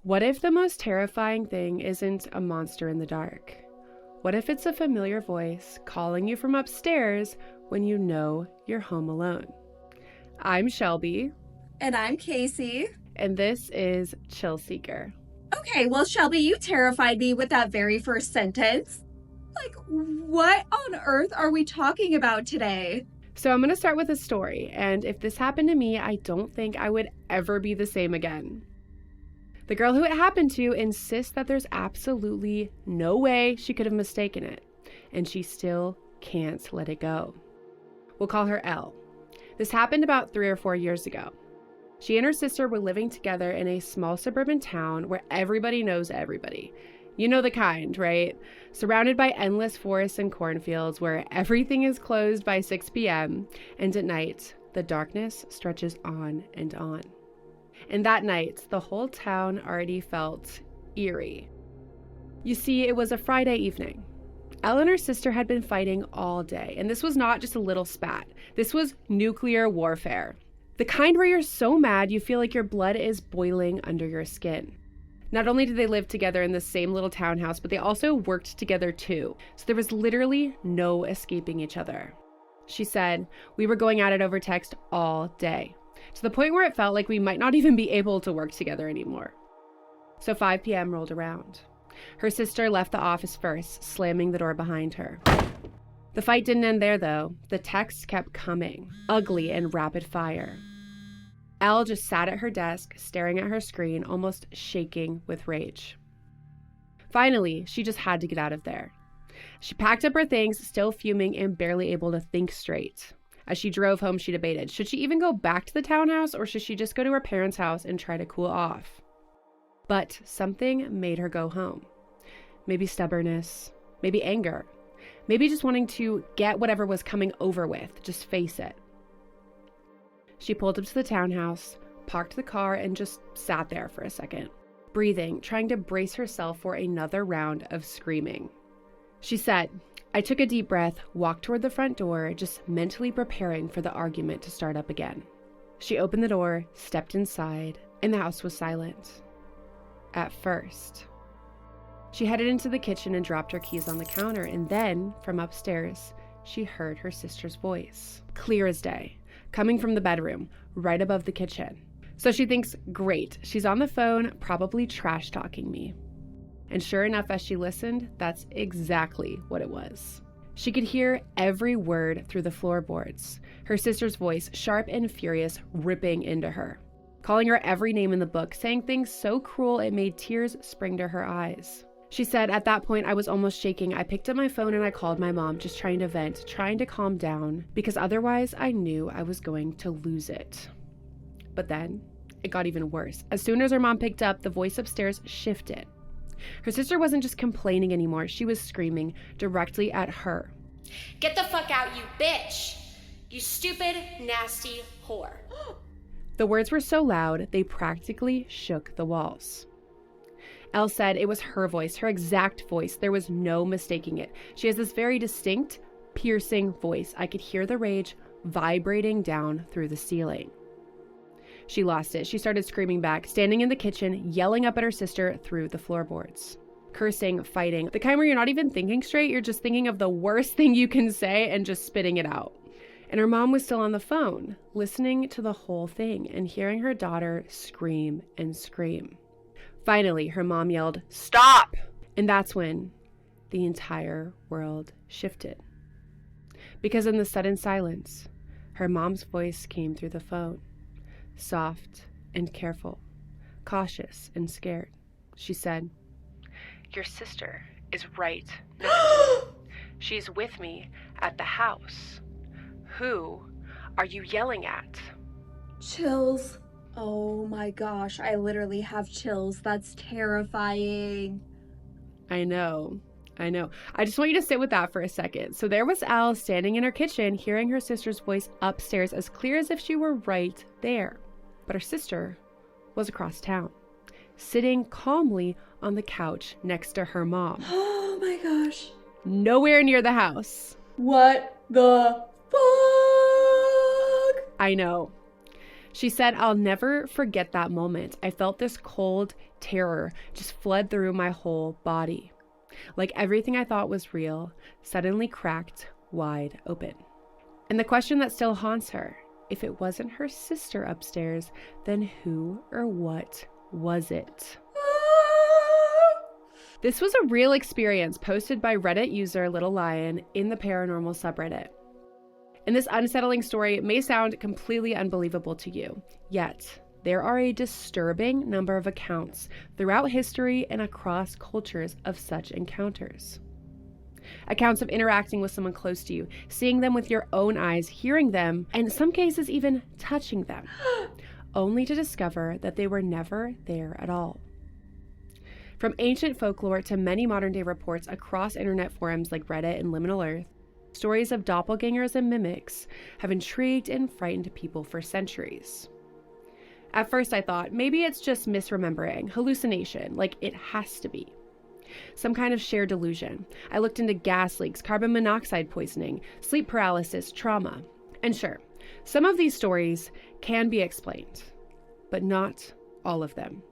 What if the most terrifying thing isn't a monster in the dark? What if it's a familiar voice calling you from upstairs when you know you're home alone? I'm Shelby. And I'm Casey. And this is Chill Seeker. Okay, well, Shelby, you terrified me with that very first sentence. Like, what on earth are we talking about today? So I'm going to start with a story, and if this happened to me, I don't think I would ever be the same again. The girl who it happened to insists that there's absolutely no way she could have mistaken it, and she still can't let it go. We'll call her Elle. This happened about 3 or 4 years ago. She and her sister were living together in a small suburban town where everybody knows everybody. You know the kind, right? Surrounded by endless forests and cornfields where everything is closed by 6 p.m. and at night, the darkness stretches on and on. And that night, the whole town already felt eerie. You see, it was a Friday evening. Elle and her sister had been fighting all day, and this was not just a little spat. This was nuclear warfare. The kind where you're so mad you feel like your blood is boiling under your skin. Not only did they live together in the same little townhouse, but they also worked together too. So there was literally no escaping each other. She said, "We were going at it over text all day, to the point where it felt like we might not even be able to work together anymore." So 5 p.m. rolled around. Her sister left the office first, slamming the door behind her. The fight didn't end there, though. The texts kept coming, ugly and rapid fire. Elle just sat at her desk, staring at her screen, almost shaking with rage. Finally, she just had to get out of there. She packed up her things, still fuming and barely able to think straight. As she drove home, she debated, should she even go back to the townhouse or should she just go to her parents' house and try to cool off? But something made her go home. Maybe stubbornness, maybe anger, maybe just wanting to get whatever was coming over with, just face it. She pulled up to the townhouse, parked the car, and just sat there for a second, breathing, trying to brace herself for another round of screaming. She said, "I took a deep breath, walked toward the front door, just mentally preparing for the argument to start up again." She opened the door, stepped inside, and the house was silent. At first. She headed into the kitchen and dropped her keys on the counter, and then, from upstairs, she heard her sister's voice, clear as day, coming from the bedroom, right above the kitchen. So she thinks, great, she's on the phone, probably trash-talking me. And sure enough, as she listened, that's exactly what it was. She could hear every word through the floorboards, her sister's voice, sharp and furious, ripping into her, calling her every name in the book, saying things so cruel it made tears spring to her eyes. She said, "At that point, I was almost shaking. I picked up my phone and I called my mom, just trying to vent, trying to calm down, because otherwise I knew I was going to lose it." But then it got even worse. As soon as her mom picked up, the voice upstairs shifted. Her sister wasn't just complaining anymore. She was screaming directly at her. "Get the fuck out, you bitch! You stupid, nasty whore." The words were so loud, they practically shook the walls. Elle said it was her voice, her exact voice. There was no mistaking it. She has this very distinct, piercing voice. I could hear the rage vibrating down through the ceiling. She lost it. She started screaming back, standing in the kitchen, yelling up at her sister through the floorboards. Cursing, fighting, the kind where you're not even thinking straight, you're just thinking of the worst thing you can say and just spitting it out. And her mom was still on the phone, listening to the whole thing and hearing her daughter scream and scream. Finally, her mom yelled, "Stop!" And that's when the entire world shifted. Because in the sudden silence, her mom's voice came through the phone, soft and careful, cautious and scared. She said, "Your sister is right next. She's with me at the house. Who are you yelling at?" Chills. Oh my gosh, I literally have chills. That's terrifying. I know. I just want you to sit with that for a second. So there was Elle standing in her kitchen, hearing her sister's voice upstairs as clear as if she were right there. But her sister was across town, sitting calmly on the couch next to her mom. Oh my gosh. Nowhere near the house. What the fuck? I know. She said, "I'll never forget that moment. I felt this cold terror just flood through my whole body. Like everything I thought was real suddenly cracked wide open." And the question that still haunts her, if it wasn't her sister upstairs, then who or what was it? This was a real experience posted by Reddit user Little Lion in the Paranormal subreddit. And this unsettling story may sound completely unbelievable to you, yet there are a disturbing number of accounts throughout history and across cultures of such encounters. Accounts of interacting with someone close to you, seeing them with your own eyes, hearing them, and in some cases even touching them, only to discover that they were never there at all. From ancient folklore to many modern-day reports across internet forums like Reddit and Liminal Earth, stories of doppelgangers and mimics have intrigued and frightened people for centuries. At first I thought, maybe it's just misremembering, hallucination, like it has to be. Some kind of shared delusion. I looked into gas leaks, carbon monoxide poisoning, sleep paralysis, trauma. And sure, some of these stories can be explained, but not all of them.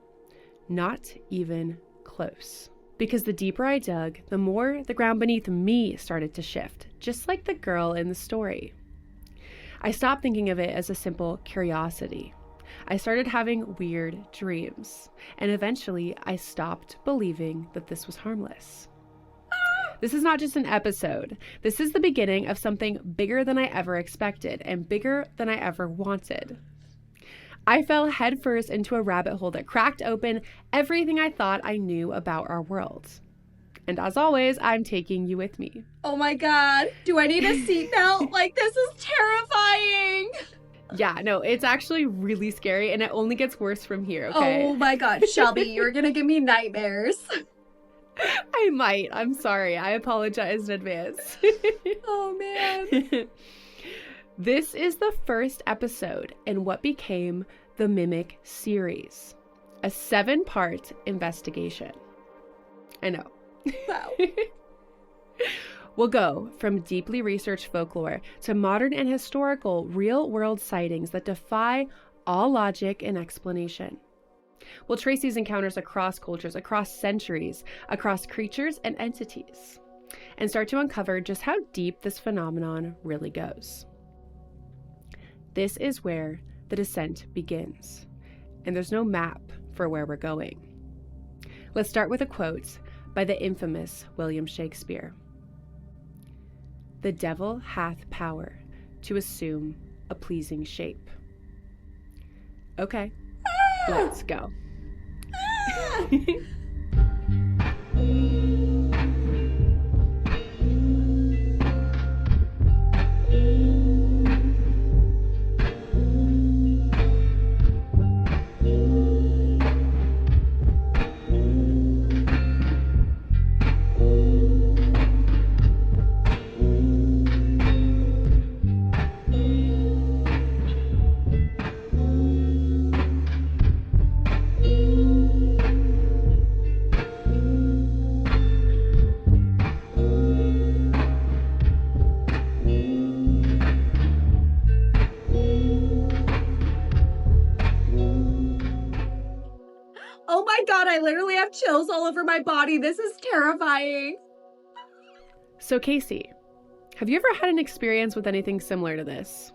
Not even close. Because the deeper I dug, the more the ground beneath me started to shift, just like the girl in the story. I stopped thinking of it as a simple curiosity. I started having weird dreams, and eventually I stopped believing that this was harmless. This is not just an episode. This is the beginning of something bigger than I ever expected and bigger than I ever wanted. I fell headfirst into a rabbit hole that cracked open everything I thought I knew about our world. And as always, I'm taking you with me. Oh my God. Do I need a seatbelt? Like, this is terrifying. Yeah, no, it's actually really scary, and it only gets worse from here, okay? Oh my God, Shelby, you're gonna give me nightmares. I might. I'm sorry. I apologize in advance. Oh man. This is the first episode in what became the Mimic series, a 7-part investigation. I know. Wow. We'll go from deeply researched folklore to modern and historical real-world sightings that defy all logic and explanation. We'll trace these encounters across cultures, across centuries, across creatures and entities, and start to uncover just how deep this phenomenon really goes. This is where the descent begins, and there's no map for where we're going. Let's start with a quote by the infamous William Shakespeare. "The devil hath power to assume a pleasing shape." Okay, let's go. Oh my God, I literally have chills all over my body. This is terrifying. So Casey, have you ever had an experience with anything similar to this?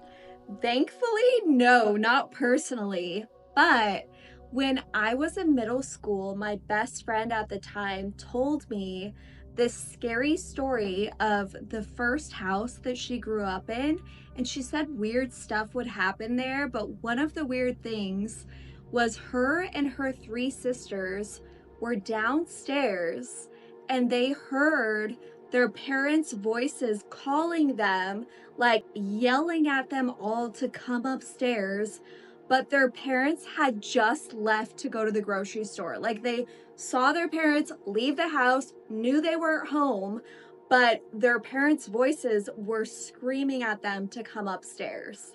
Thankfully, no, not personally. But when I was in middle school, my best friend at the time told me this scary story of the first house that she grew up in. And she said weird stuff would happen there. But one of the weird things was her and her 3 sisters were downstairs and they heard their parents' voices calling them, like yelling at them all to come upstairs, but their parents had just left to go to the grocery store. Like they saw their parents leave the house, knew they weren't home, but their parents' voices were screaming at them to come upstairs.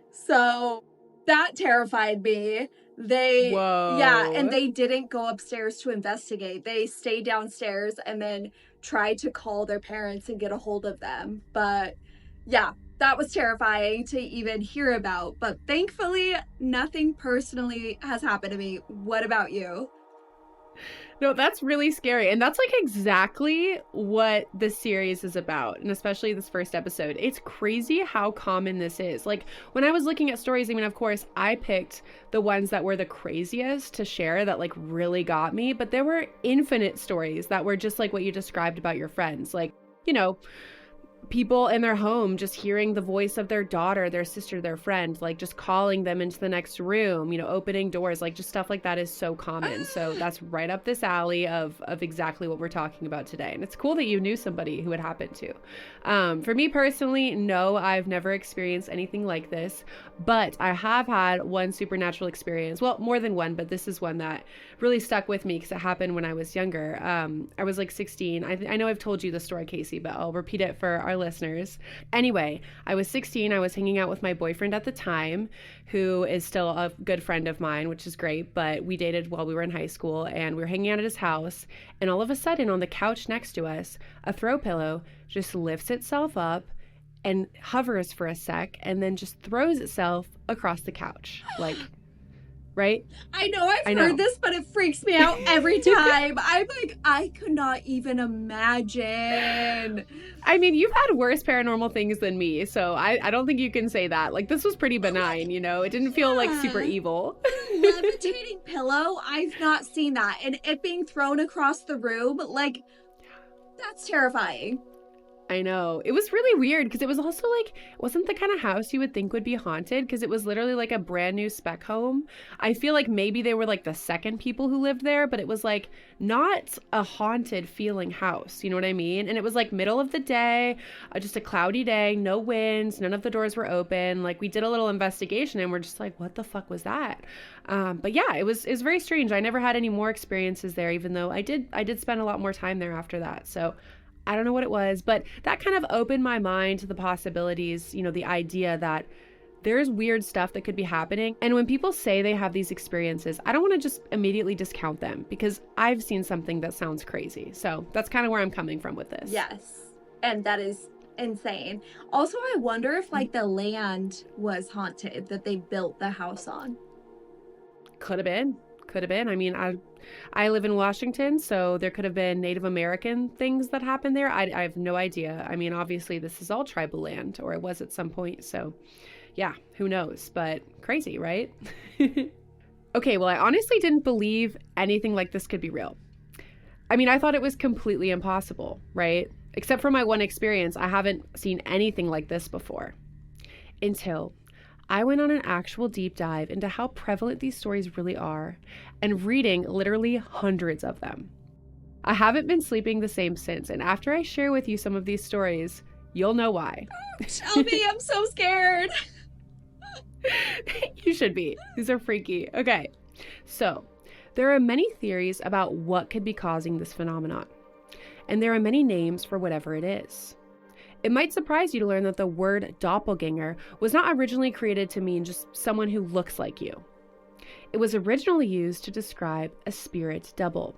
So that terrified me. Whoa. Yeah, and they didn't go upstairs to investigate. They stayed downstairs and then tried to call their parents and get a hold of them. But yeah, That was terrifying to even hear about, but thankfully, nothing personally has happened to me. What about you? No, that's really scary. And that's like exactly what the series is about. And especially this first episode. It's crazy how common this is. Like when I was looking at stories, I mean, of course, I picked the ones that were the craziest to share that like really got me. But there were infinite stories that were just like what you described about your friends. Like, you know, people in their home just hearing the voice of their daughter, their sister, their friend, like just calling them into the next room, you know, opening doors, like just stuff like that is so common. So that's right up this alley of exactly what we're talking about today. And it's cool that you knew somebody who it happened to. For me personally, no, I've never experienced anything like this, but I have had one supernatural experience. Well, more than one, but this is one that really stuck with me because it happened when I was younger. I was like 16. I know I've told you the story, Casey, but I'll repeat it for our listeners. Anyway, I was 16. I was hanging out with my boyfriend at the time, who is still a good friend of mine, which is great, but we dated while we were in high school, and we were hanging out at his house, and all of a sudden on the couch next to us, a throw pillow just lifts itself up and hovers for a sec and then just throws itself across the couch. Like, right? I know I've heard this, but it freaks me out every time. I'm like, I could not even imagine. I mean, you've had worse paranormal things than me, so I don't think you can say that. Like, this was pretty benign, you know? It didn't feel like super evil. Levitating pillow? I've not seen that. And it being thrown across the room, like, that's terrifying. I know. It was really weird because it was also like, it wasn't the kind of house you would think would be haunted because it was literally like a brand new spec home. I feel like maybe they were like the second people who lived there, but it was like not a haunted feeling house. You know what I mean? And it was like middle of the day, just a cloudy day, no winds, none of the doors were open. Like we did a little investigation and we're just like, what the fuck was that? But yeah, it was very strange. I never had any more experiences there, even though I did spend a lot more time there after that. So I don't know what it was, but that kind of opened my mind to the possibilities, you know, the idea that there's weird stuff that could be happening. And when people say they have these experiences, I don't want to just immediately discount them because I've seen something that sounds crazy. So that's kind of where I'm coming from with this. Yes. And that is insane. Also, I wonder if like the land was haunted that they built the house on. Could have been. I mean, I live in Washington, so there could have been Native American things that happened there. I have no idea. I mean, obviously this is all tribal land, or it was at some point. So yeah, who knows, but crazy, right? Okay, well, I honestly didn't believe anything like this could be real. I mean, I thought it was completely impossible, right? Except for my one experience, I haven't seen anything like this before. Until I went on an actual deep dive into how prevalent these stories really are and reading literally hundreds of them. I haven't been sleeping the same since, and after I share with you some of these stories, you'll know why. Tell me, I'm so scared. You should be. These are freaky. Okay, so there are many theories about what could be causing this phenomenon, and there are many names for whatever it is. It might surprise you to learn that the word doppelganger was not originally created to mean just someone who looks like you. It was originally used to describe a spirit double,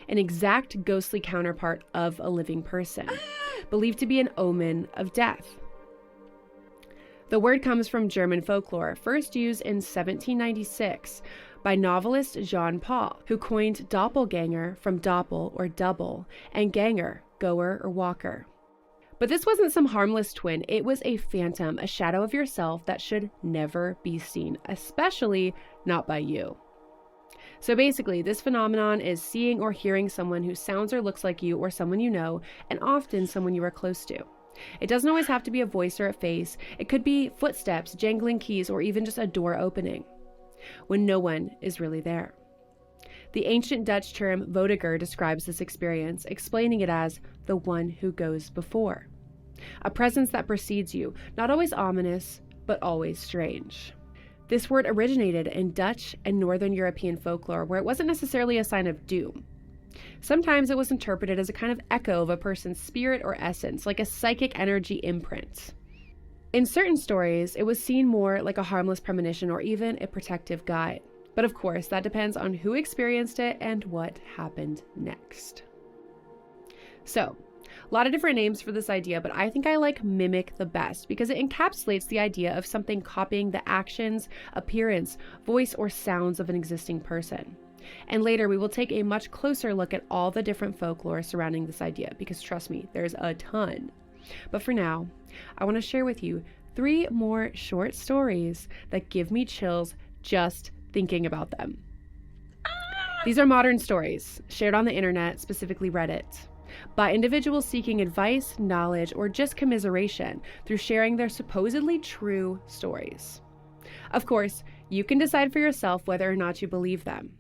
an exact ghostly counterpart of a living person, believed to be an omen of death. The word comes from German folklore, first used in 1796 by novelist Jean Paul, who coined doppelganger from doppel or double, and ganger, goer or walker. But this wasn't some harmless twin. It was a phantom, a shadow of yourself that should never be seen, especially not by you. So basically, this phenomenon is seeing or hearing someone who sounds or looks like you or someone you know, and often someone you are close to. It doesn't always have to be a voice or a face. It could be footsteps, jangling keys, or even just a door opening when no one is really there. The ancient Dutch term voetiger describes this experience, explaining it as the one who goes before. A presence that precedes you, not always ominous, but always strange. This word originated in Dutch and Northern European folklore, where it wasn't necessarily a sign of doom. Sometimes it was interpreted as a kind of echo of a person's spirit or essence, like a psychic energy imprint. In certain stories, it was seen more like a harmless premonition or even a protective guide. But of course, that depends on who experienced it and what happened next. So, A lot of different names for this idea, but I think I like mimic the best because it encapsulates the idea of something copying the actions, appearance, voice, or sounds of an existing person. And later we will take a much closer look at all the different folklore surrounding this idea because trust me, there's a ton. But for now, I want to share with you 3 more short stories that give me chills just thinking about them. These are modern stories shared on the internet, specifically Reddit, by individuals seeking advice, knowledge, or just commiseration through sharing their supposedly true stories. Of course, you can decide for yourself whether or not you believe them,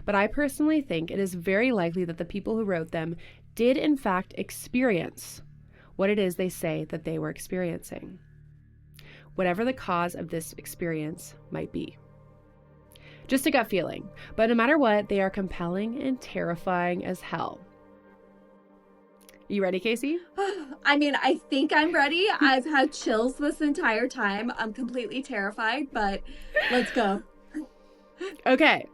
but I personally think it is very likely that the people who wrote them did in fact experience what it is they say that they were experiencing, whatever the cause of this experience might be. Just a gut feeling, but no matter what, they are compelling and terrifying as hell. You ready, Casey? I mean, I think I'm ready. I've had chills this entire time. I'm completely terrified, but let's go. Okay.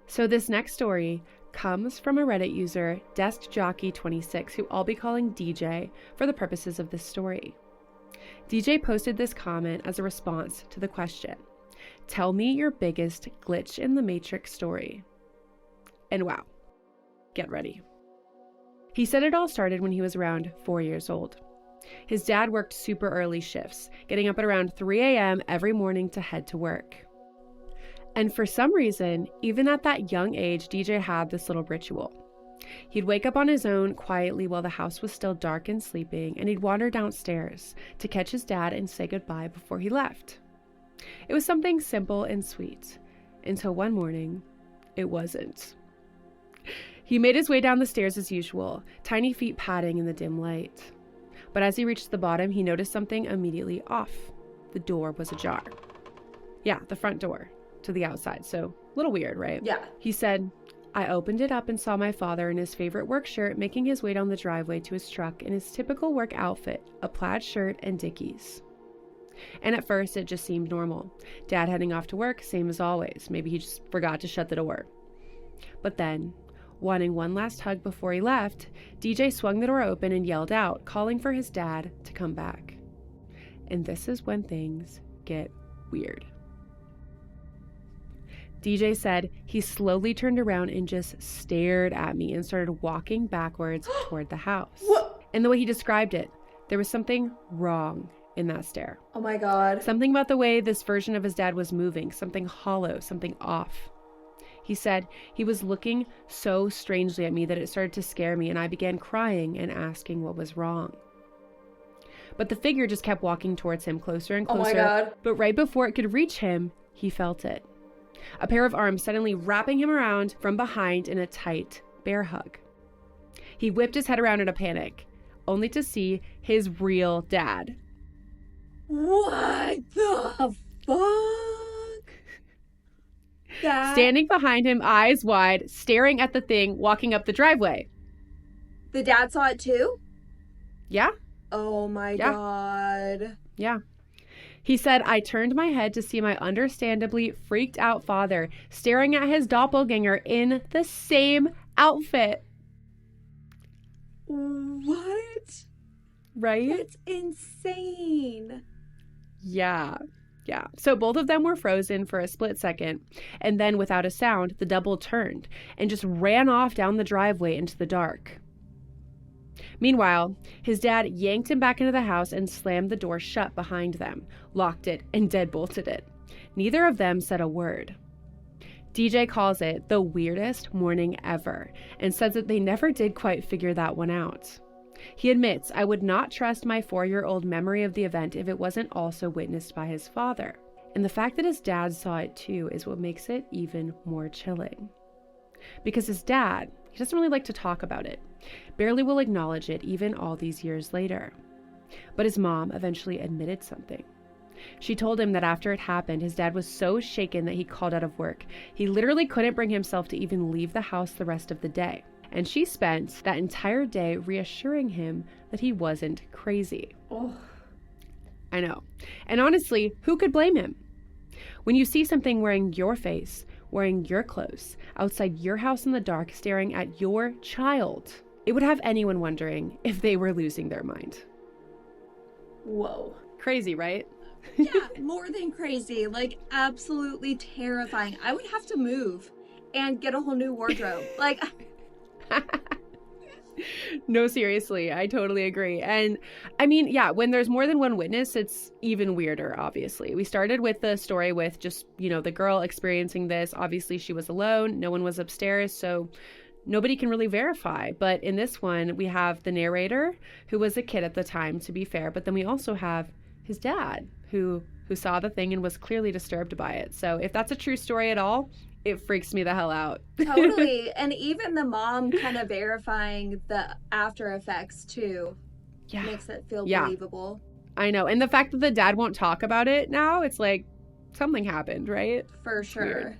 So this next story comes from a Reddit user, DeskJockey26, who I'll be calling DJ for the purposes of this story. DJ posted this comment as a response to the question, "Tell me your biggest glitch in the Matrix story." And wow, get ready. He said it all started when he was around 4 years old. His dad worked super early shifts, getting up at around 3 a.m. every morning to head to work. And for some reason, even at that young age, DJ had this little ritual. He'd wake up on his own quietly while the house was still dark and sleeping, and he'd wander downstairs to catch his dad and say goodbye before he left. It was something simple and sweet, until one morning, it wasn't. He made his way down the stairs as usual, tiny feet padding in the dim light. But as he reached the bottom, he noticed something immediately off. The door was ajar. Yeah, the front door to the outside, so a little weird, right? Yeah. He said, "I opened it up and saw my father in his favorite work shirt making his way down the driveway to his truck in his typical work outfit, a plaid shirt and Dickies." And at first, it just seemed normal. Dad heading off to work, same as always. Maybe he just forgot to shut the door. But then, wanting one last hug before he left, DJ swung the door open and yelled out, calling for his dad to come back. And this is when things get weird. DJ said he slowly turned around and just stared at me and started walking backwards toward the house. What? And the way he described it, there was something wrong in that stare. Oh my God. Something about the way this version of his dad was moving, something hollow, something off. He said he was looking so strangely at me that it started to scare me, and I began crying and asking what was wrong. But the figure just kept walking towards him, closer and closer. Oh my God. But right before it could reach him, he felt it. A pair of arms suddenly wrapping him around from behind in a tight bear hug. He whipped his head around in a panic, only to see his real dad. What the fuck? Standing behind him, eyes wide, staring at the thing walking up the driveway. The dad saw it too? Yeah. Oh my God. Yeah. He said, "I turned my head to see my understandably freaked out father staring at his doppelganger in the same outfit." What? Right? That's insane. Yeah. So both of them were frozen for a split second, and then without a sound, the double turned and just ran off down the driveway into the dark. Meanwhile, his dad yanked him back into the house and slammed the door shut behind them, locked it, and deadbolted it. Neither of them said a word. DJ calls it the weirdest morning ever and says that they never did quite figure that one out. He admits, "I would not trust my 4-year-old memory of the event if it wasn't also witnessed by his father." And the fact that his dad saw it too is what makes it even more chilling. Because his dad, he doesn't really like to talk about it, barely will acknowledge it even all these years later. But his mom eventually admitted something. She told him that after it happened, his dad was so shaken that he called out of work. He literally couldn't bring himself to even leave the house the rest of the day. And she spent that entire day reassuring him that he wasn't crazy. Oh. I know. And honestly, who could blame him? When you see something wearing your face, wearing your clothes, outside your house in the dark, staring at your child, It would have anyone wondering if they were losing their mind. Whoa. Crazy, right? Yeah, more than crazy. Like, absolutely terrifying. I would have to move and get a whole new wardrobe. Like, No, seriously, I totally agree. And I mean, yeah, when there's more than one witness, it's even weirder, obviously. We started with the story with just, the girl experiencing this. Obviously, she was alone. No one was upstairs, so nobody can really verify. But in this one, we have the narrator, who was a kid at the time, to be fair. But then we also have his dad, who saw the thing and was clearly disturbed by it. So if that's a true story at all, it freaks me the hell out. totally. And even the mom kind of verifying the after effects too makes it feel believable. I know. And the fact that the dad won't talk about it now, it's like something happened, right? For sure. Weird.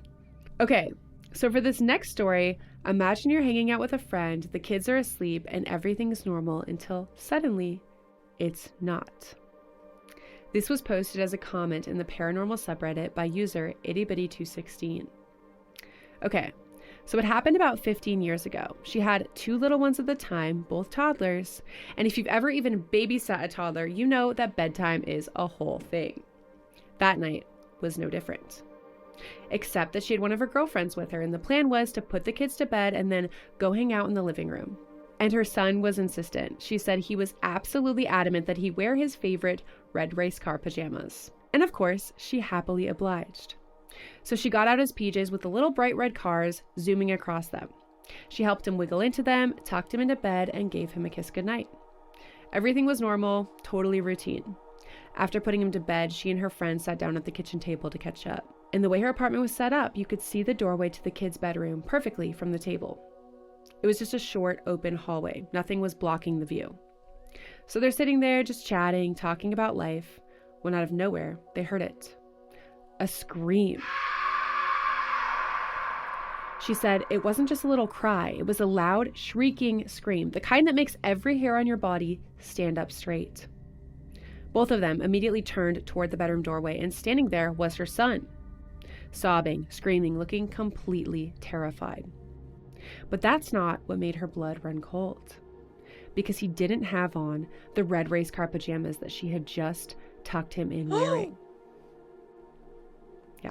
Okay. So for this next story, imagine you're hanging out with a friend, the kids are asleep, and everything's normal until suddenly it's not. This was posted as a comment in the Paranormal subreddit by user ittybitty216. Okay, so it happened about 15 years ago. She had 2 little ones at the time, both toddlers, and if you've ever even babysat a toddler, you know that bedtime is a whole thing. That night was no different. Except that she had one of her girlfriends with her, and the plan was to put the kids to bed and then go hang out in the living room. And her son was insistent. She said he was absolutely adamant that he wear his favorite red race car pajamas. And of course, she happily obliged. So she got out his PJs with the little bright red cars zooming across them. She helped him wiggle into them, tucked him into bed, and gave him a kiss goodnight. Everything was normal, totally routine. After putting him to bed, she and her friend sat down at the kitchen table to catch up. And the way her apartment was set up, you could see the doorway to the kids' bedroom perfectly from the table. It was just a short, open hallway. Nothing was blocking the view. So they're sitting there just chatting, talking about life, when out of nowhere, they heard it. A scream. She said it wasn't just a little cry. It was a loud, shrieking scream, the kind that makes every hair on your body stand up straight. Both of them immediately turned toward the bedroom doorway, and standing there was her son, sobbing, screaming, looking completely terrified. But that's not what made her blood run cold, because he didn't have on the red race car pajamas that she had just tucked him in wearing. Yeah.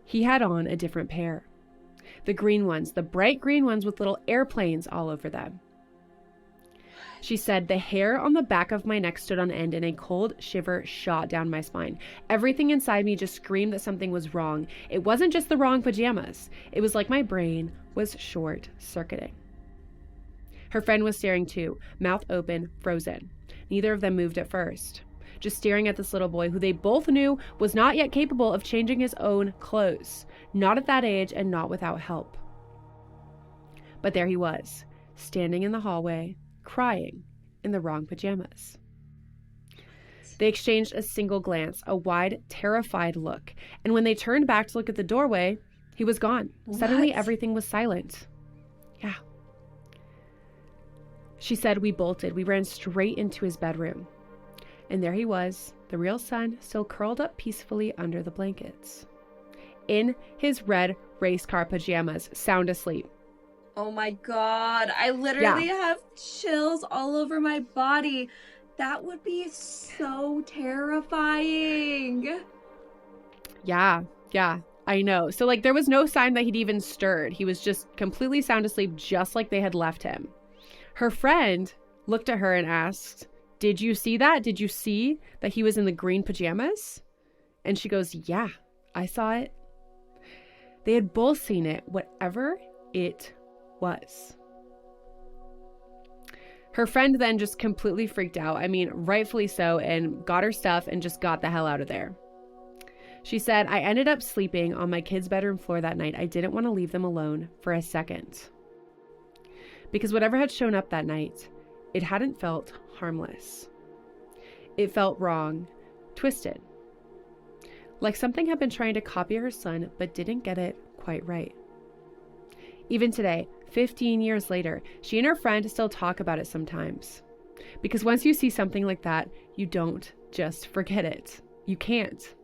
He had on a different pair. The green ones, the bright green ones with little airplanes all over them. She said, the hair on the back of my neck stood on end and a cold shiver shot down my spine. Everything inside me just screamed that something was wrong. It wasn't just the wrong pajamas. It was like my brain was short-circuiting. Her friend was staring too, mouth open, frozen. Neither of them moved at first, just staring at this little boy who they both knew was not yet capable of changing his own clothes, not at that age and not without help. But there he was, standing in the hallway, crying in the wrong pajamas. They exchanged a single glance, a wide, terrified look, and when they turned back to look at the doorway, he was gone. What? Suddenly, everything was silent. Yeah. She said, we bolted. We ran straight into his bedroom. And there he was, the real son, still curled up peacefully under the blankets, in his red race car pajamas, sound asleep. Oh my God. I literally have chills all over my body. That would be so terrifying. Yeah, I know. So there was no sign that he'd even stirred. He was just completely sound asleep, just like they had left him. Her friend looked at her and asked, did you see that? Did you see that he was in the green pajamas? And she goes, yeah, I saw it. They had both seen it, whatever it was. Her friend then just completely freaked out. I mean, rightfully so, and got her stuff and just got the hell out of there. She said, I ended up sleeping on my kids' bedroom floor that night. I didn't want to leave them alone for a second. Because whatever had shown up that night, it hadn't felt harmless. It felt wrong, twisted. Like something had been trying to copy her son, but didn't get it quite right. Even today, 15 years later, she and her friend still talk about it sometimes. Because once you see something like that, you don't just forget it. You can't.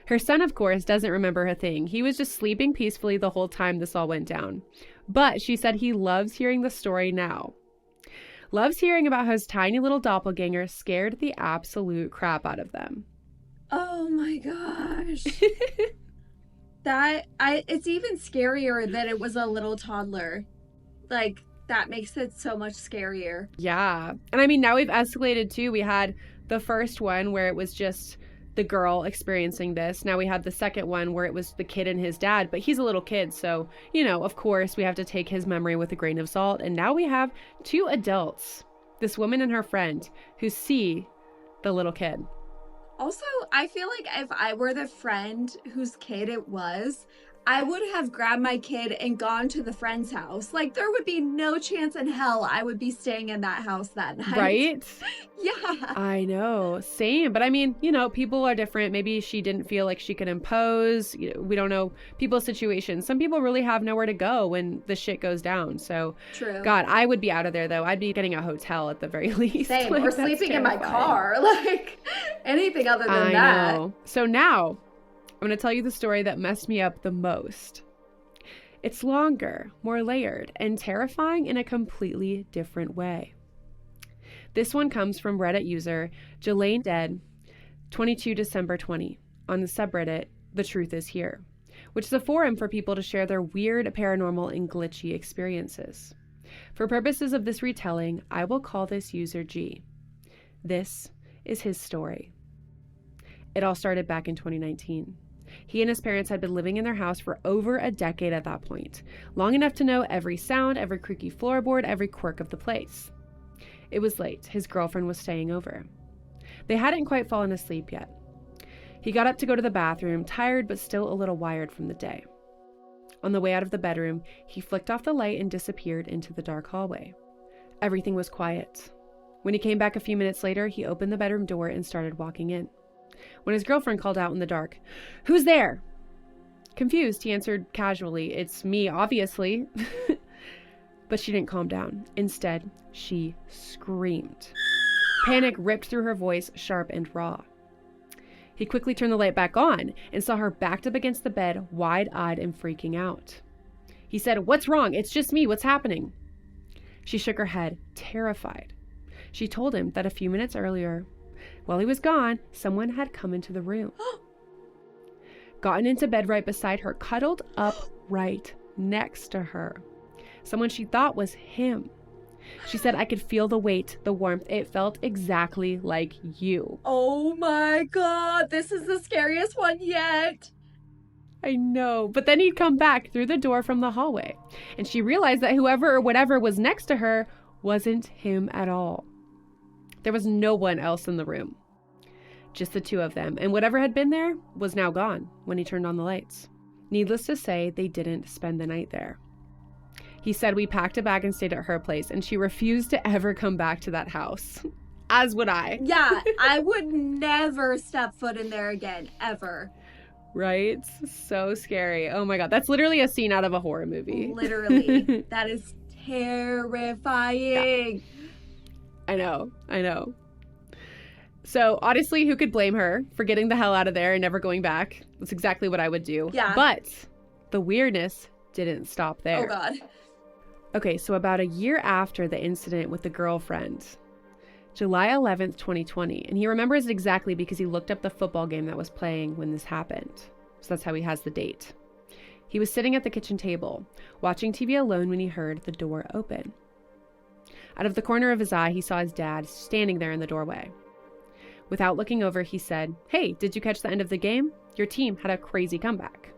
Her son, of course, doesn't remember a thing. He was just sleeping peacefully the whole time this all went down. But she said he loves hearing the story now. Loves hearing about how his tiny little doppelganger scared the absolute crap out of them. Oh my gosh. It's even scarier that it was a little toddler. Like, that makes it so much scarier. Yeah. And I mean, now we've escalated too. We had the first one where it was just the girl experiencing this. Now we had the second one where it was the kid and his dad, but he's a little kid. So, of course, we have to take his memory with a grain of salt. And now we have 2 adults, this woman and her friend, who see the little kid. Also, I feel like if I were the friend whose kid it was, I would have grabbed my kid and gone to the friend's house. Like, there would be no chance in hell I would be staying in that house that night. Right? Yeah. I know. Same. But I mean, people are different. Maybe she didn't feel like she could impose. We don't know people's situations. Some people really have nowhere to go when the shit goes down. So, True. God, I would be out of there, though. I'd be getting a hotel at the very least. Same. Or sleeping in my car. Like, anything other than that. I know. So now, I'm going to tell you the story that messed me up the most. It's longer, more layered, and terrifying in a completely different way. This one comes from Reddit user Jelaine Dead, 22 December 20, on the subreddit The Truth Is Here, which is a forum for people to share their weird, paranormal, and glitchy experiences. For purposes of this retelling, I will call this user G. This is his story. It all started back in 2019. He and his parents had been living in their house for over a decade at that point, long enough to know every sound, every creaky floorboard, every quirk of the place. It was late. His girlfriend was staying over. They hadn't quite fallen asleep yet. He got up to go to the bathroom, tired but still a little wired from the day. On the way out of the bedroom, he flicked off the light and disappeared into the dark hallway. Everything was quiet. When he came back a few minutes later, he opened the bedroom door and started walking in. When his girlfriend called out in the dark, "Who's there?" Confused, he answered casually, "It's me, obviously." But she didn't calm down. Instead, she screamed. Panic ripped through her voice, sharp and raw. He quickly turned the light back on and saw her backed up against the bed, wide-eyed and freaking out. He said, "What's wrong? It's just me. What's happening?" She shook her head, terrified. She told him that a few minutes earlier, while he was gone, someone had come into the room, gotten into bed right beside her, cuddled up right next to her. Someone she thought was him. She said, "I could feel the weight, the warmth. It felt exactly like you." Oh my God, this is the scariest one yet. I know. But then he'd come back through the door from the hallway, and she realized that whoever or whatever was next to her wasn't him at all. There was no one else in the room. Just the two of them, and whatever had been there was now gone when he turned on the lights. Needless to say, they didn't spend the night there. He said we packed a bag and stayed at her place, and she refused to ever come back to that house. As would I. Yeah, I would never step foot in there again, ever. Right? So scary. Oh my God. That's literally a scene out of a horror movie. Literally. That is terrifying. Yeah. I know. So honestly, who could blame her for getting the hell out of there and never going back? That's exactly what I would do. Yeah. But the weirdness didn't stop there. Oh God. Okay, so about a year after the incident with the girlfriend, July 11th, 2020, and he remembers it exactly because he looked up the football game that was playing when this happened. So that's how he has the date. He was sitting at the kitchen table, watching TV alone when he heard the door open. Out of the corner of his eye, he saw his dad standing there in the doorway. Without looking over, he said, "Hey, did you catch the end of the game? Your team had a crazy comeback."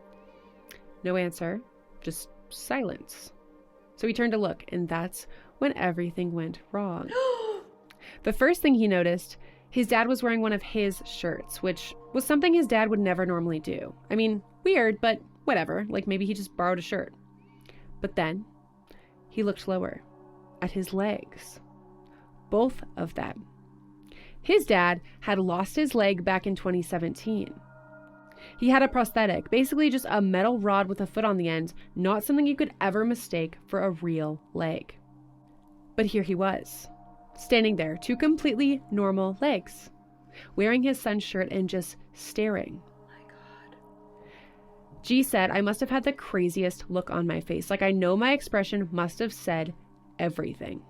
No answer, just silence. So he turned to look, and that's when everything went wrong. The first thing he noticed, his dad was wearing one of his shirts, which was something his dad would never normally do. I mean, weird, but whatever. Like maybe he just borrowed a shirt. But then he looked lower at his legs. Both of them. His dad had lost his leg back in 2017. He had a prosthetic, basically just a metal rod with a foot on the end, not something you could ever mistake for a real leg. But here he was, standing there, two completely normal legs, wearing his son's shirt and just staring. Oh my God. G said, I must have had the craziest look on my face. Like, I know my expression must have said everything.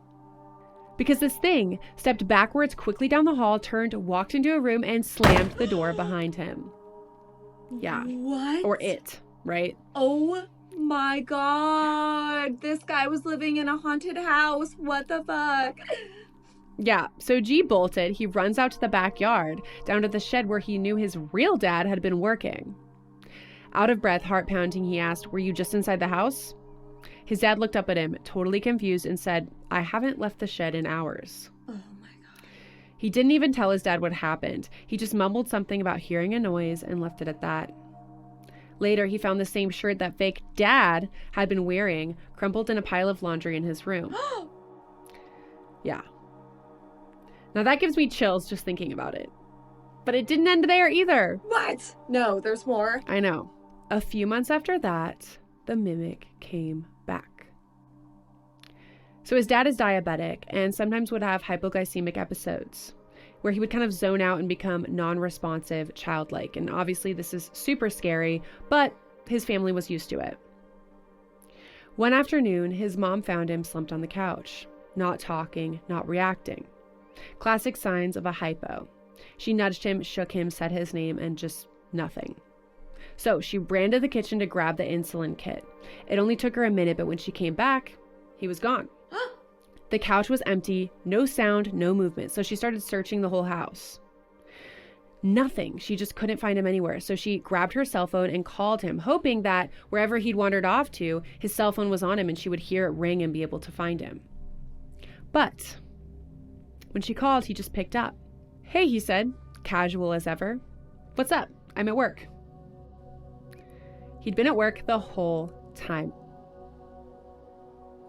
Because this thing stepped backwards quickly down the hall, turned, walked into a room, and slammed the door behind him. Yeah. What? Or it, right? Oh my God. This guy was living in a haunted house. What the fuck? Yeah, so G bolted. He runs out to the backyard, down to the shed where he knew his real dad had been working. Out of breath, heart pounding, he asked, were you just inside the house? His dad looked up at him, totally confused, and said, I haven't left the shed in hours. Oh my God. He didn't even tell his dad what happened. He just mumbled something about hearing a noise and left it at that. Later, he found the same shirt that fake dad had been wearing, crumpled in a pile of laundry in his room. Yeah. Now that gives me chills just thinking about it. But it didn't end there either. What? No, there's more. I know. A few months after that, the mimic came back. So his dad is diabetic and sometimes would have hypoglycemic episodes where he would kind of zone out and become non-responsive, childlike. And obviously this is super scary, but his family was used to it. One afternoon, his mom found him slumped on the couch, not talking, not reacting. Classic signs of a hypo. She nudged him, shook him, said his name, and just nothing. So she ran to the kitchen to grab the insulin kit. It only took her a minute, but when she came back, he was gone. The couch was empty, no sound, no movement. So she started searching the whole house. Nothing. She just couldn't find him anywhere. So she grabbed her cell phone and called him, hoping that wherever he'd wandered off to, his cell phone was on him and she would hear it ring and be able to find him. But when she called, he just picked up. Hey, he said, casual as ever. What's up? I'm at work. He'd been at work the whole time.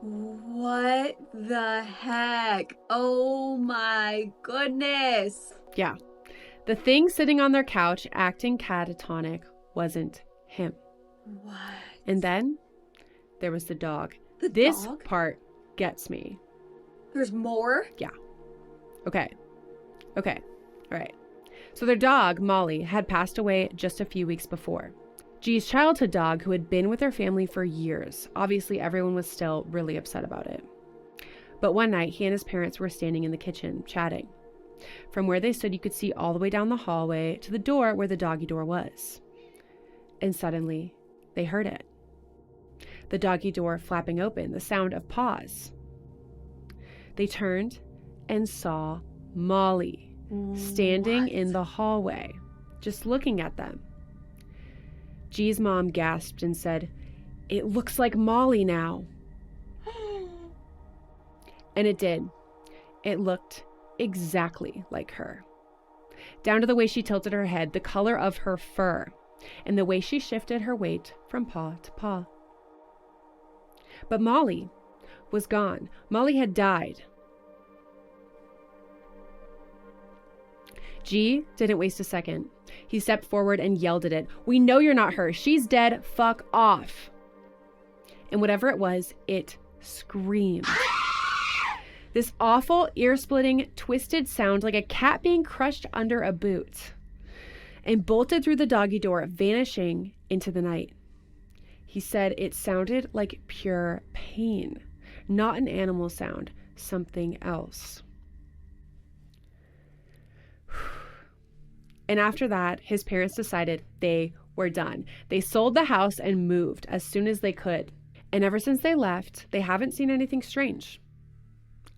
What the heck? Oh my goodness. Yeah. The thing sitting on their couch acting catatonic wasn't him. What? And then there was the dog. This part gets me. There's more? Yeah. Okay. All right. So their dog, Molly, had passed away just a few weeks before. G's childhood dog, who had been with their family for years. Obviously, everyone was still really upset about it. But one night, he and his parents were standing in the kitchen, chatting. From where they stood, you could see all the way down the hallway to the door where the doggy door was. And suddenly, they heard it. The doggy door flapping open, the sound of paws. They turned and saw Molly standing in the hallway, just looking at them. G's mom gasped and said, "It looks like Molly now." And it did. It looked exactly like her. Down to the way she tilted her head, the color of her fur, and the way she shifted her weight from paw to paw. But Molly was gone. Molly had died. G didn't waste a second. He stepped forward and yelled at it, "We know you're not her. She's dead. Fuck off." And whatever it was, it screamed. This awful, ear-splitting, twisted sound like a cat being crushed under a boot, and bolted through the doggy door, vanishing into the night. He said it sounded like pure pain, not an animal sound, something else. And after that, his parents decided they were done. They sold the house and moved as soon as they could. And ever since they left, they haven't seen anything strange.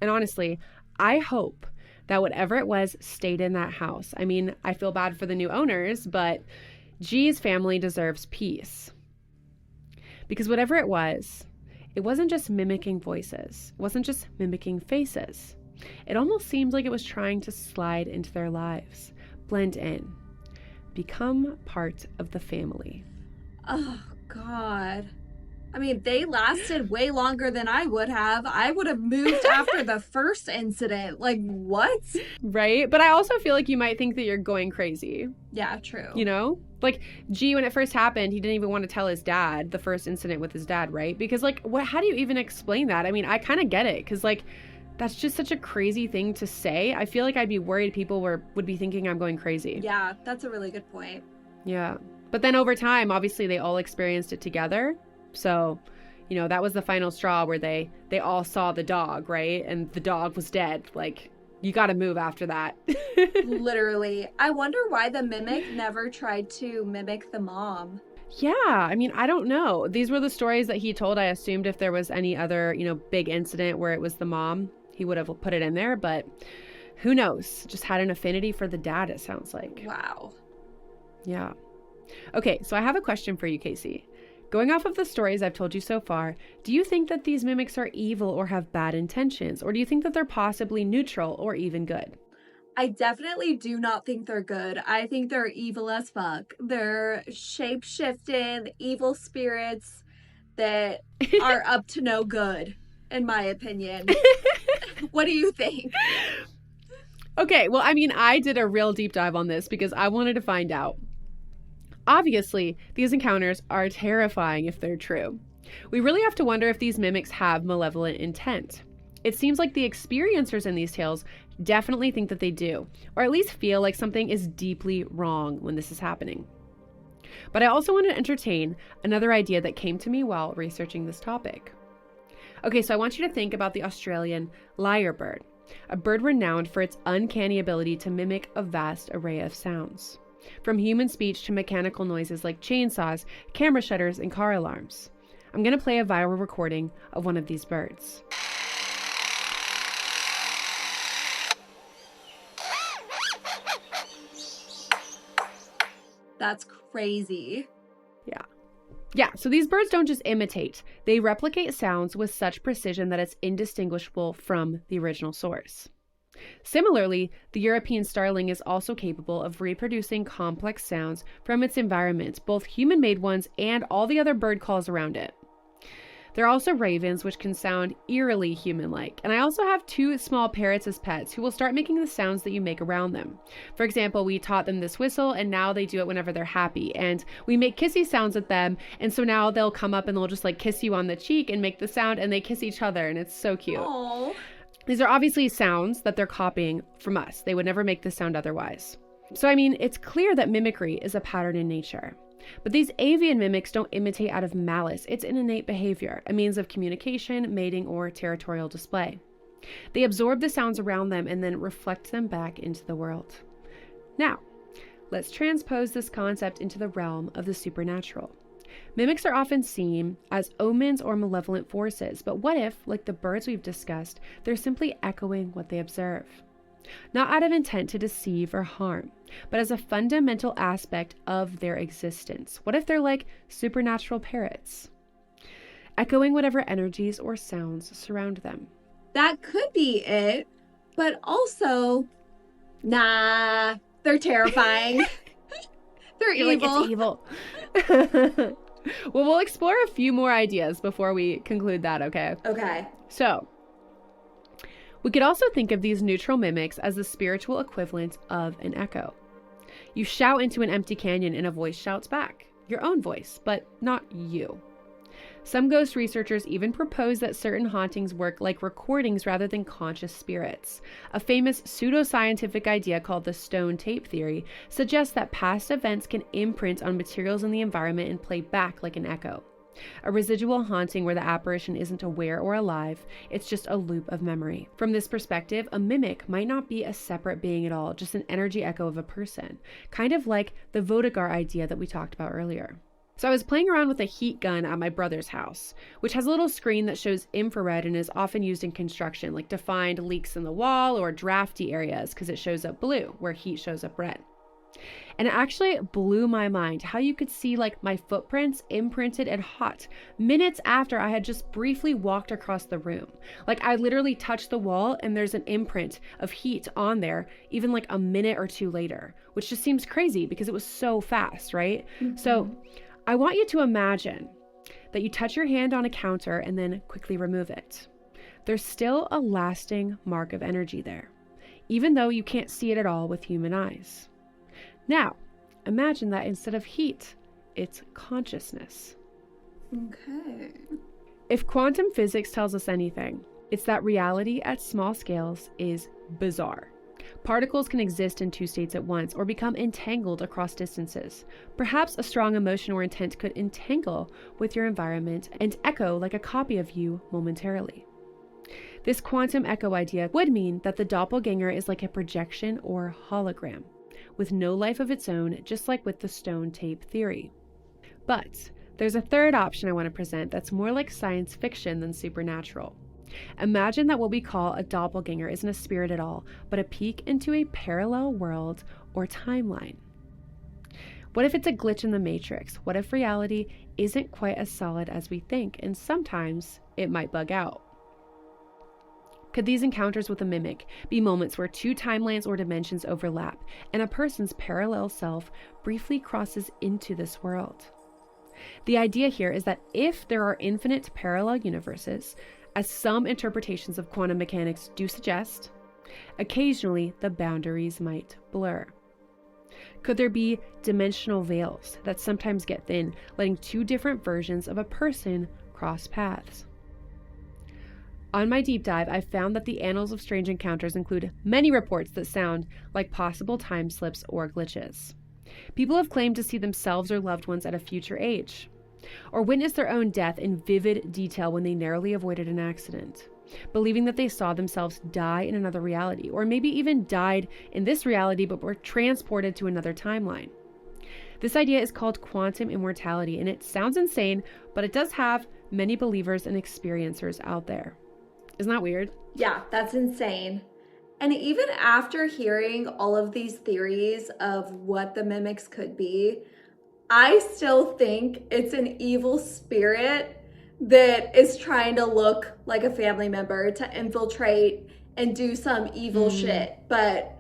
And honestly, I hope that whatever it was stayed in that house. I mean, I feel bad for the new owners, but G's family deserves peace. Because whatever it wasn't just mimicking voices. It wasn't just mimicking faces. It almost seemed like it was trying to slide into their lives, blend in, become part of the family. Oh, God. I mean, they lasted way longer than I would have. I would have moved after the first incident. Like, what? Right? But I also feel like you might think that you're going crazy. Yeah, true. You know? Like, G, when it first happened, he didn't even want to tell his dad, the first incident with his dad, right? Because, like, how do you even explain that? I mean, I kind of get it, because, like, that's just such a crazy thing to say. I feel like I'd be worried people would be thinking I'm going crazy. Yeah, that's a really good point. Yeah. But then over time, obviously, they all experienced it together. So, you know, that was the final straw where they all saw the dog, right? And the dog was dead. Like, you got to move after that. Literally. I wonder why the mimic never tried to mimic the mom. Yeah, I mean, I don't know. These were the stories that he told. I assumed if there was any other, you know, big incident where it was the mom, he would have put it in there. But who knows? Just had an affinity for the dad, it sounds like. Wow. Yeah. Okay, so I have a question for you, Casey. Going off of the stories I've told you so far, do you think that these mimics are evil or have bad intentions? Or do you think that they're possibly neutral or even good? I definitely do not think they're good. I think they're evil as fuck. They're shape-shifting, evil spirits that are up to no good, in my opinion. What do you think? Okay, well, I mean, I did a real deep dive on this because I wanted to find out. Obviously, these encounters are terrifying if they're true. We really have to wonder if these mimics have malevolent intent. It seems like the experiencers in these tales definitely think that they do, or at least feel like something is deeply wrong when this is happening. But I also want to entertain another idea that came to me while researching this topic. Okay, so I want you to think about the Australian lyrebird, a bird renowned for its uncanny ability to mimic a vast array of sounds, from human speech to mechanical noises like chainsaws, camera shutters, and car alarms. I'm going to play a viral recording of one of these birds. That's crazy. Yeah, so these birds don't just imitate. They replicate sounds with such precision that it's indistinguishable from the original source. Similarly, the European starling is also capable of reproducing complex sounds from its environment, both human-made ones and all the other bird calls around it. There are also ravens, which can sound eerily human-like. And I also have 2 small parrots as pets who will start making the sounds that you make around them. For example, we taught them this whistle, and now they do it whenever they're happy. And we make kissy sounds at them, and so now they'll come up and they'll just like kiss you on the cheek and make the sound, and they kiss each other, and it's so cute. Aww. These are obviously sounds that they're copying from us. They would never make this sound otherwise. So, I mean, it's clear that mimicry is a pattern in nature. But these avian mimics don't imitate out of malice. It's an innate behavior, a means of communication, mating, or territorial display. They absorb the sounds around them and then reflect them back into the world. Now, let's transpose this concept into the realm of the supernatural. Mimics are often seen as omens or malevolent forces, but what if, like the birds we've discussed, they're simply echoing what they observe? Not out of intent to deceive or harm, but as a fundamental aspect of their existence. What if they're like supernatural parrots, echoing whatever energies or sounds surround them? That could be it, but also, nah, they're terrifying. They're You're evil. like, it's evil. Well, we'll explore a few more ideas before we conclude that, okay? Okay. So, we could also think of these neutral mimics as the spiritual equivalent of an echo. You shout into an empty canyon and a voice shouts back. Your own voice, but not you. Some ghost researchers even propose that certain hauntings work like recordings rather than conscious spirits. A famous pseudoscientific idea called the stone tape theory suggests that past events can imprint on materials in the environment and play back like an echo. A residual haunting where the apparition isn't aware or alive, it's just a loop of memory. From this perspective, a mimic might not be a separate being at all, just an energy echo of a person, kind of like the Vodagar idea that we talked about earlier. So I was playing around with a heat gun at my brother's house, which has a little screen that shows infrared and is often used in construction, like to find leaks in the wall or drafty areas because it shows up blue, where heat shows up red. And it actually blew my mind how you could see like my footprints imprinted and hot minutes after I had just briefly walked across the room. Like I literally touched the wall and there's an imprint of heat on there even like a minute or 2 later, which just seems crazy because it was so fast, right? Mm-hmm. So I want you to imagine that you touch your hand on a counter and then quickly remove it. There's still a lasting mark of energy there, even though you can't see it at all with human eyes. Now, imagine that instead of heat, it's consciousness. Okay. If quantum physics tells us anything, it's that reality at small scales is bizarre. Particles can exist in two states at once or become entangled across distances. Perhaps a strong emotion or intent could entangle with your environment and echo like a copy of you momentarily. This quantum echo idea would mean that the doppelganger is like a projection or hologram, with no life of its own, just like with the stone tape theory. But there's a third option I want to present that's more like science fiction than supernatural. Imagine that what we call a doppelganger isn't a spirit at all, but a peek into a parallel world or timeline. What if it's a glitch in the matrix? What if reality isn't quite as solid as we think, and sometimes it might bug out? Could these encounters with a mimic be moments where two timelines or dimensions overlap, and a person's parallel self briefly crosses into this world? The idea here is that if there are infinite parallel universes, as some interpretations of quantum mechanics do suggest, occasionally the boundaries might blur. Could there be dimensional veils that sometimes get thin, letting two different versions of a person cross paths? On my deep dive, I found that the Annals of Strange Encounters include many reports that sound like possible time slips or glitches. People have claimed to see themselves or loved ones at a future age, or witness their own death in vivid detail when they narrowly avoided an accident, believing that they saw themselves die in another reality, or maybe even died in this reality but were transported to another timeline. This idea is called quantum immortality, and it sounds insane, but it does have many believers and experiencers out there. Isn't that weird? Yeah, that's insane. And even after hearing all of these theories of what the mimics could be, I still think it's an evil spirit that is trying to look like a family member to infiltrate and do some evil shit. But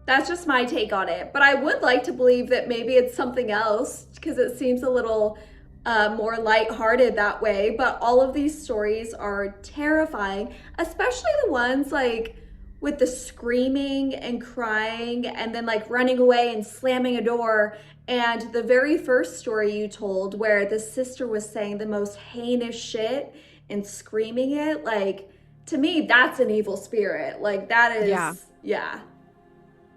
that's just my take on it. But I would like to believe that maybe it's something else, because it seems a little more lighthearted that way. But all of these stories are terrifying, especially the ones like with the screaming and crying and then like running away and slamming a door. And the very first story you told where the sister was saying the most heinous shit and screaming it, like, to me, that's an evil spirit. Like, that is, yeah.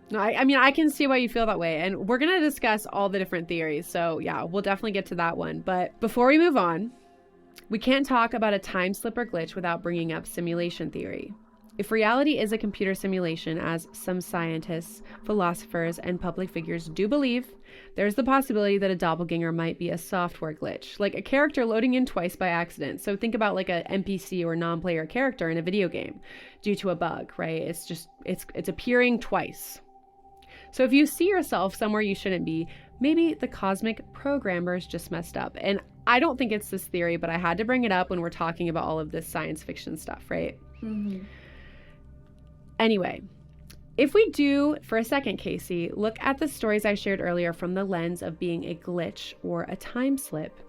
No, I mean, I can see why you feel that way. And we're going to discuss all the different theories. So yeah, we'll definitely get to that one. But before we move on, we can't talk about a time slip or glitch without bringing up simulation theory. If reality is a computer simulation, as some scientists, philosophers, and public figures do believe, there's the possibility that a doppelganger might be a software glitch, like a character loading in twice by accident. So think about like a NPC or non-player character in a video game due to a bug, right? It's appearing twice. So if you see yourself somewhere you shouldn't be, maybe the cosmic programmers just messed up. And I don't think it's this theory, but I had to bring it up when we're talking about all of this science fiction stuff, right? Mm-hmm. Anyway, if we do, for a second, Casey, look at the stories I shared earlier from the lens of being a glitch or a time slip,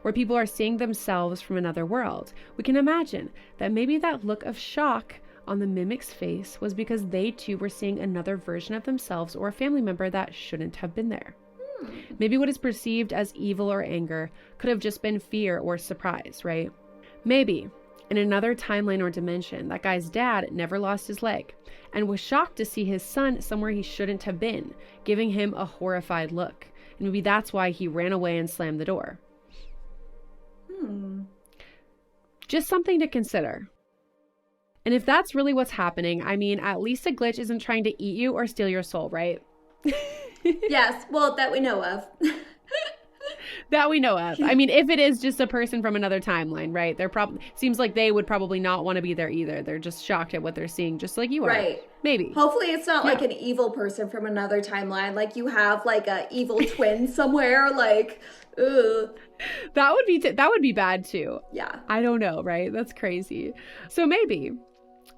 where people are seeing themselves from another world, we can imagine that maybe that look of shock on the mimic's face was because they too were seeing another version of themselves or a family member that shouldn't have been there. Maybe what is perceived as evil or anger could have just been fear or surprise, right? Maybe in another timeline or dimension, that guy's dad never lost his leg and was shocked to see his son somewhere he shouldn't have been, giving him a horrified look. And maybe that's why he ran away and slammed the door. Just something to consider. And if that's really what's happening, I mean, at least a glitch isn't trying to eat you or steal your soul, right? Yes, well, that we know of. That we know of. I mean, if it is just a person from another timeline, right? They're seems like they would probably not want to be there either. They're just shocked at what they're seeing, just like you are. Right. Maybe. Hopefully it's not like an evil person from another timeline. Like you have like a evil twin somewhere. Like, ugh. That would be bad too. Yeah. I don't know, right? That's crazy. So maybe,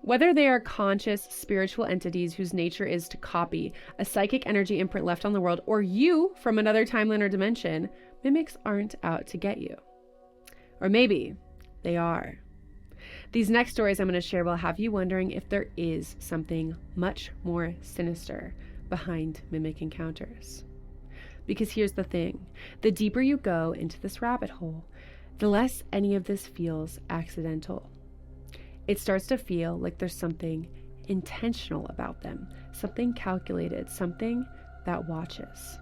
whether they are conscious spiritual entities whose nature is to copy a psychic energy imprint left on the world, or you from another timeline or dimension, mimics aren't out to get you. Or maybe they are. These next stories I'm going to share will have you wondering if there is something much more sinister behind mimic encounters. Because here's the thing, the deeper you go into this rabbit hole, the less any of this feels accidental. It starts to feel like there's something intentional about them, something calculated, something that watches.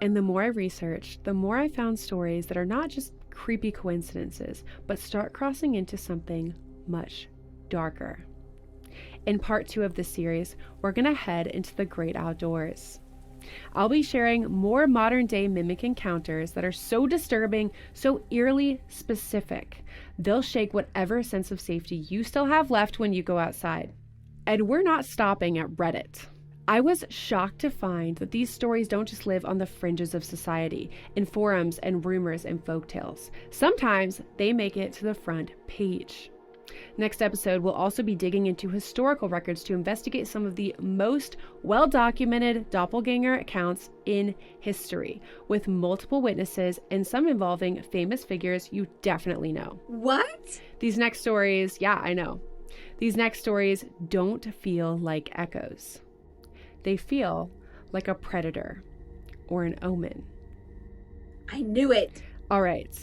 And the more I researched, the more I found stories that are not just creepy coincidences, but start crossing into something much darker. In part 2 of this series, we're going to head into the great outdoors. I'll be sharing more modern day mimic encounters that are so disturbing, so eerily specific. They'll shake whatever sense of safety you still have left when you go outside. And we're not stopping at Reddit. I was shocked to find that these stories don't just live on the fringes of society, in forums and rumors and folktales. Sometimes they make it to the front page. Next episode, we'll also be digging into historical records to investigate some of the most well-documented doppelganger accounts in history, with multiple witnesses and some involving famous figures you definitely know. What? These next stories, yeah, I know. These next stories don't feel like echoes. They feel like a predator or an omen. I knew it. All right.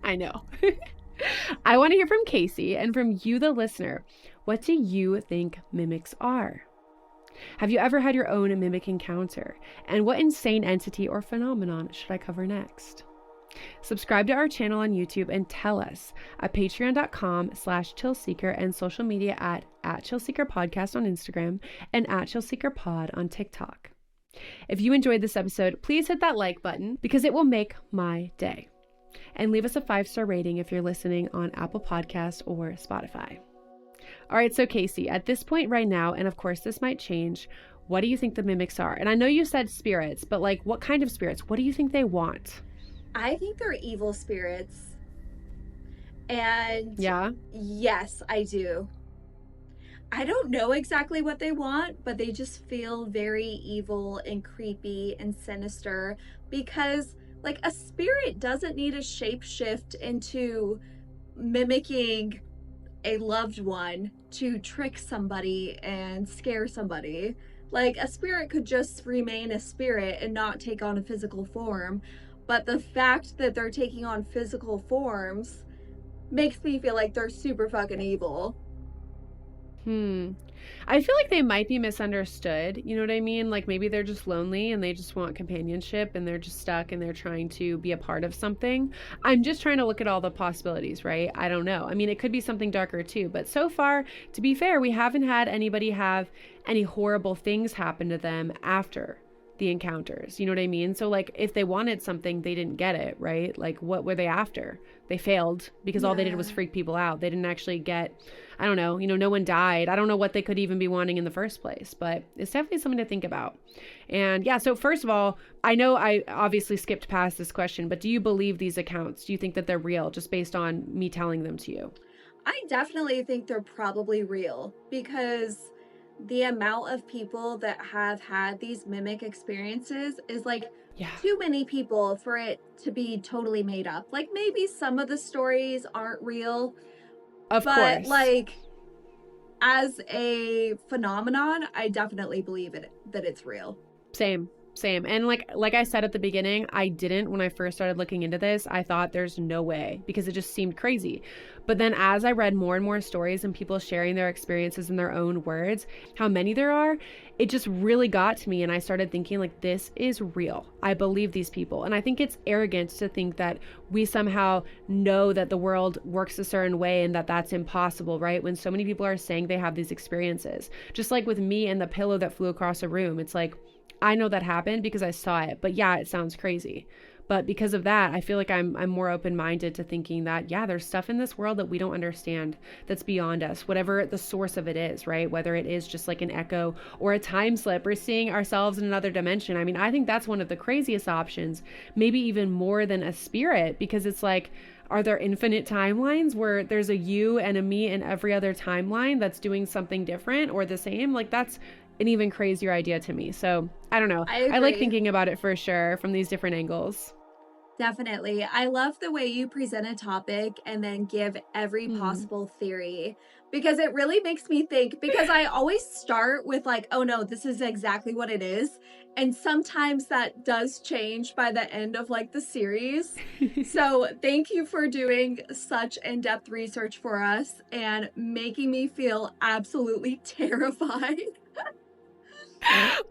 I know. I want to hear from Casey and from you, the listener. What do you think mimics are? Have you ever had your own mimic encounter? And what insane entity or phenomenon should I cover next? Subscribe to our channel on YouTube and tell us at patreon.com/chillseeker and social media at @chillseekerpodcast on Instagram and @chillseekerpod on TikTok. If you enjoyed this episode, please hit that like button because it will make my day. And leave us a 5-star rating if you're listening on Apple Podcasts or Spotify. All right, so Casey, at this point right now, and of course this might change, what do you think the mimics are? And I know you said spirits, but like what kind of spirits? What do you think they want? I think they're evil spirits. And yeah, yes, I do. I don't know exactly what they want, but they just feel very evil and creepy and sinister because like a spirit doesn't need a shapeshift into mimicking a loved one to trick somebody and scare somebody. Like a spirit could just remain a spirit and not take on a physical form. But the fact that they're taking on physical forms makes me feel like they're super fucking evil. I feel like they might be misunderstood. You know what I mean? Like maybe they're just lonely and they just want companionship and they're just stuck and they're trying to be a part of something. I'm just trying to look at all the possibilities, right? I don't know. I mean, it could be something darker too, but so far, to be fair, we haven't had anybody have any horrible things happen to them after the encounters. You know what I mean? So like if they wanted something, they didn't get it, right? Like what were they after? They failed because all they did was freak people out. They didn't actually get, I don't know, no one died. I don't know what they could even be wanting in the first place, but it's definitely something to think about. And yeah, so first of all, I know I obviously skipped past this question, but do you believe these accounts? Do you think that they're real just based on me telling them to you? I definitely think they're probably real because the amount of people that have had these mimic experiences is like too many people for it to be totally made up. Like maybe some of the stories aren't real, but like as a phenomenon, I definitely believe that it's real. Same. And like I said at the beginning, I didn't when I first started looking into this. I thought there's no way because it just seemed crazy. But then as I read more and more stories and people sharing their experiences in their own words, how many there are, it just really got to me. And I started thinking like, this is real. I believe these people. And I think it's arrogant to think that we somehow know that the world works a certain way and that that's impossible, right? When so many people are saying they have these experiences, just like with me and the pillow that flew across a room. It's like, I know that happened because I saw it, but yeah, it sounds crazy. But because of that, I feel like I'm more open-minded to thinking that, yeah, there's stuff in this world that we don't understand that's beyond us, whatever the source of it is, right? Whether it is just like an echo or a time slip or seeing ourselves in another dimension. I mean, I think that's one of the craziest options, maybe even more than a spirit, because it's like, are there infinite timelines where there's a you and a me in every other timeline that's doing something different or the same? Like that's an even crazier idea to me. So I don't know. I like thinking about it for sure from these different angles. Definitely. I love the way you present a topic and then give every Mm. possible theory because it really makes me think. Because I always start with, like, oh no, this is exactly what it is. And sometimes that does change by the end of like the series. So thank you for doing such in-depth research for us and making me feel absolutely terrified.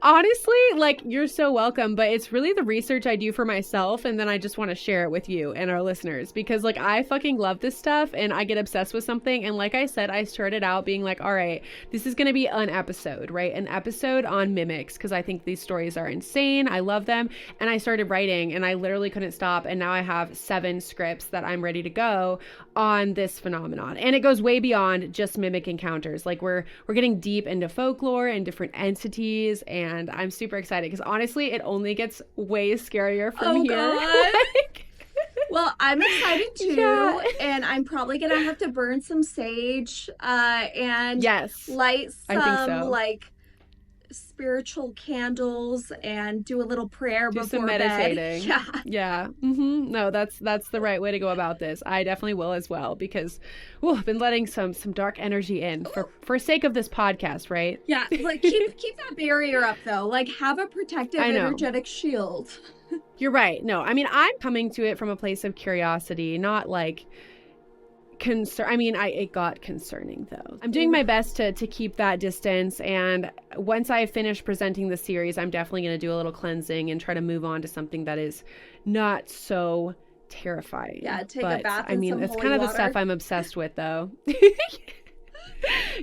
Honestly, like, you're so welcome, but it's really the research I do for myself, and then I just want to share it with you and our listeners because, like, I fucking love this stuff and I get obsessed with something. And like I said, I started out being like, all right, this is going to be an episode, right? An episode on mimics because I think these stories are insane. I love them. And I started writing and I literally couldn't stop. And now I have 7 scripts that I'm ready to go on this phenomenon. And it goes way beyond just mimic encounters. Like, we're getting deep into folklore and different entities, and I'm super excited because honestly it only gets way scarier from here. God. Well, I'm excited too. Yeah. And I'm probably gonna have to burn some sage and Yes, light I think some so. like spiritual candles and do a little prayer Do before some bed. meditating. Yeah. Yeah. No, that's the right way to go about this. I definitely will as well because I've been letting some dark energy in for sake of this podcast, right? Yeah, like keep that barrier up though. Like, have a protective I know. energetic shield. You're right. No, I mean, I'm coming to it from a place of curiosity, not like concern. I mean, it got concerning though. I'm doing my best to keep that distance, and once I finish presenting the series, I'm definitely going to do a little cleansing and try to move on to something that is not so terrifying. Yeah, take a bath in I mean, some it's holy kind of the water. stuff I'm obsessed with though.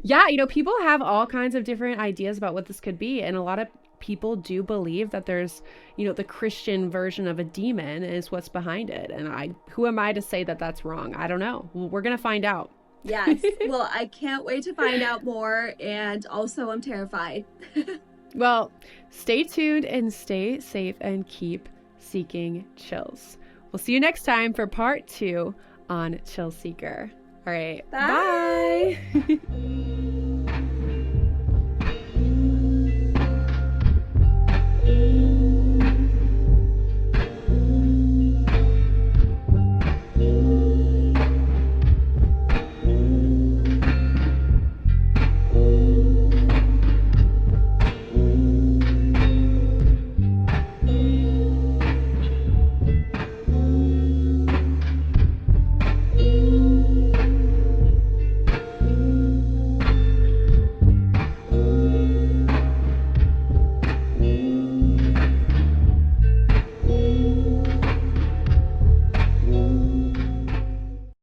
Yeah, people have all kinds of different ideas about what this could be, and a lot of people do believe that there's, the Christian version of a demon is what's behind it. And who am I to say that that's wrong? I don't know. We're going to find out. Yes. Well, I can't wait to find out more. And also, I'm terrified. Well, stay tuned and stay safe and keep seeking chills. We'll see you next time for part 2 on Chill Seeker. All right. Bye. Bye.